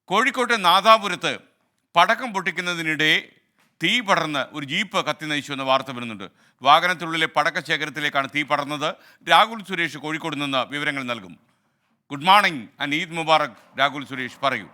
കോഴിക്കോട്ടെ നാദാപുരത്ത് പടക്കം പൊട്ടിക്കുന്നതിനിടെ തീ പടർന്ന് ഒരു ജീപ്പ് കത്തി നയിച്ചു എന്ന വാർത്ത വരുന്നുണ്ട്. വാഹനത്തിനുള്ളിലെ പടക്ക ശേഖരത്തിലേക്കാണ് തീ പടർന്നത്. രാഹുൽ സുരേഷ് കോഴിക്കോട് നിന്ന് വിവരങ്ങൾ നൽകും. Good morning and Eid Mubarak. Rahul Suresh, പറയൂ.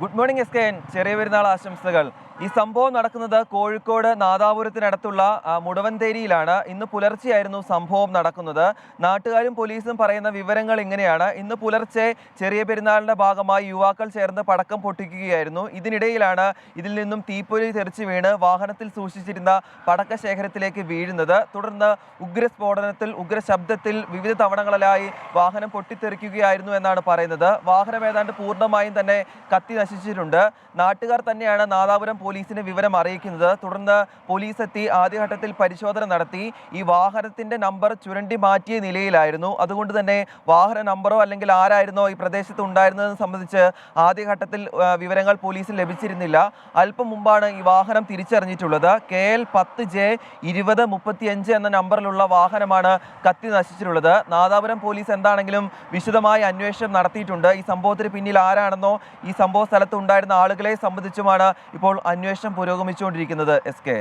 Good morning S K N. Cheriya Perunnal ആശംസകൾ. ഈ സംഭവം നടക്കുന്നത് കോഴിക്കോട് നാദാപുരത്തിനടുത്തുള്ള മുടവന്തേരിയിലാണ്. ഇന്ന് പുലർച്ചെയായിരുന്നു സംഭവം നടക്കുന്നത്. നാട്ടുകാരും പോലീസും പറയുന്ന വിവരങ്ങൾ ഇങ്ങനെയാണ്. ഇന്ന് പുലർച്ചെ ചെറിയ പെരുന്നാളിന്റെ ഭാഗമായി യുവാക്കൾ ചേർന്ന് പടക്കം പൊട്ടിക്കുകയായിരുന്നു. ഇതിനിടയിലാണ് ഇതിൽ നിന്നും തീപ്പൊരി തെറിച്ച് വീണ് വാഹനത്തിൽ സൂക്ഷിച്ചിരുന്ന പടക്ക ശേഖരത്തിലേക്ക് വീഴുന്നത്. തുടർന്ന് ഉഗ്രസ്ഫോടനത്തിൽ ഉഗ്രശബ്ദത്തിൽ വിവിധ തവണകളിലായി വാഹനം പൊട്ടിത്തെറിക്കുകയായിരുന്നു എന്നാണ് പറയുന്നത്. വാഹനം ഏതാണ്ട് പൂർണ്ണമായും തന്നെ കത്തി നശിച്ചിട്ടുണ്ട്. നാട്ടുകാർ തന്നെയാണ് നാദാപുരം പോലീസിന് വിവരം അറിയിക്കുന്നത്. തുടർന്ന് പോലീസ് എത്തി ആദ്യഘട്ടത്തിൽ പരിശോധന നടത്തി. ഈ വാഹനത്തിന്റെ നമ്പർ ചുരണ്ടി മാറ്റിയ നിലയിലായിരുന്നു. അതുകൊണ്ട് തന്നെ വാഹന നമ്പറോ അല്ലെങ്കിൽ ആരായിരുന്നോ ഈ പ്രദേശത്ത് ഉണ്ടായിരുന്നതെന്ന് സംബന്ധിച്ച് ആദ്യഘട്ടത്തിൽ വിവരങ്ങൾ പോലീസിന് ലഭിച്ചിരുന്നില്ല. അല്പം മുമ്പാണ് ഈ വാഹനം തിരിച്ചറിഞ്ഞിട്ടുള്ളത്. KL 10J2035 എന്ന നമ്പറിലുള്ള വാഹനമാണ് കത്തി നശിച്ചിട്ടുള്ളത്. നാദാപുരം പോലീസ് എന്താണെങ്കിലും വിശദമായ അന്വേഷണം നടത്തിയിട്ടുണ്ട്. ഈ സംഭവത്തിന് പിന്നിൽ ആരാണെന്നോ ഈ സംഭവ സ്ഥലത്ത് ഉണ്ടായിരുന്ന ആളുകളെ സംബന്ധിച്ചുമാണ് ഇപ്പോൾ അന്വേഷണം പുരോഗമിച്ചുകൊണ്ടിരിക്കുന്നത്. S K.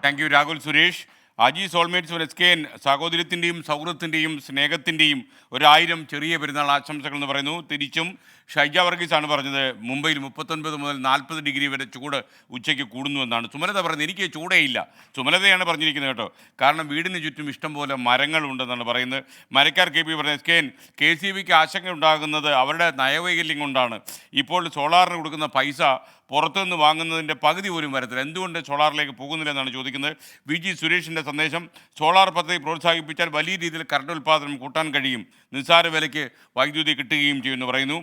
Thank you Rahul Suresh. Aji soulmates S K N, സഹോദര്യത്തിൻ്റെയും സൗഹൃദത്തിൻ്റെയും സ്നേഹത്തിൻ്റെയും 1000 ചെറിയ പെരുന്നാൾ ആശംസകൾ എന്ന് പറയുന്നു. തിരിച്ചും ഷൈജ വർഗീസാണ് പറഞ്ഞത് മുംബൈയിൽ 39 മുതൽ 40 ഡിഗ്രി വരെ ചൂട് ഉച്ചയ്ക്ക് കൂടുന്നുവെന്നാണ്. സുമലത പറയുന്നത് എനിക്ക് ചൂടേയില്ല. സുമലതയാണ് പറഞ്ഞിരിക്കുന്നത് കേട്ടോ. കാരണം വീടിന് ചുറ്റും ഇഷ്ടംപോലെ മരങ്ങളുണ്ടെന്നാണ് പറയുന്നത്. മരക്കാർ KP പറഞ്ഞത് എസ് കെ എൻ, KCBക്ക് ആശങ്ക ഉണ്ടാകുന്നത് അവരുടെ നയവൈകല്യം കൊണ്ടാണ്. ഇപ്പോൾ സോളാറിന് കൊടുക്കുന്ന പൈസ പുറത്തുനിന്ന് വാങ്ങുന്നതിൻ്റെ പകുതി പോലും വരത്തില്ല. എന്തുകൊണ്ട് സോളാറിലേക്ക് പോകുന്നില്ല എന്നാണ് ചോദിക്കുന്നത്. VG സുരേഷിൻ്റെ സന്ദേശം, സോളാർ പദ്ധതി പ്രോത്സാഹിപ്പിച്ചാൽ വലിയ രീതിയിൽ കറണ്ട് ഉൽപ്പാദനം കൂട്ടാൻ കഴിയും, നിസ്സാര വിലയ്ക്ക് വൈദ്യുതി കിട്ടുകയും ചെയ്യുമെന്ന് പറയുന്നു.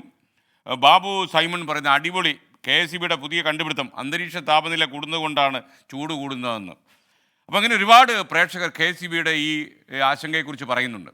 ബാബു സൈമൺ പറയുന്ന അടിപൊളി, KSEBയുടെ പുതിയ കണ്ടുപിടുത്തം, അന്തരീക്ഷ താപനില കൂടുന്നതുകൊണ്ടാണ് ചൂട് കൂടുന്നതെന്ന്. അപ്പോൾ അങ്ങനെ ഒരുപാട് പ്രേക്ഷകർ KSEBയുടെ ഈ ആശങ്കയെക്കുറിച്ച് പറയുന്നുണ്ട്.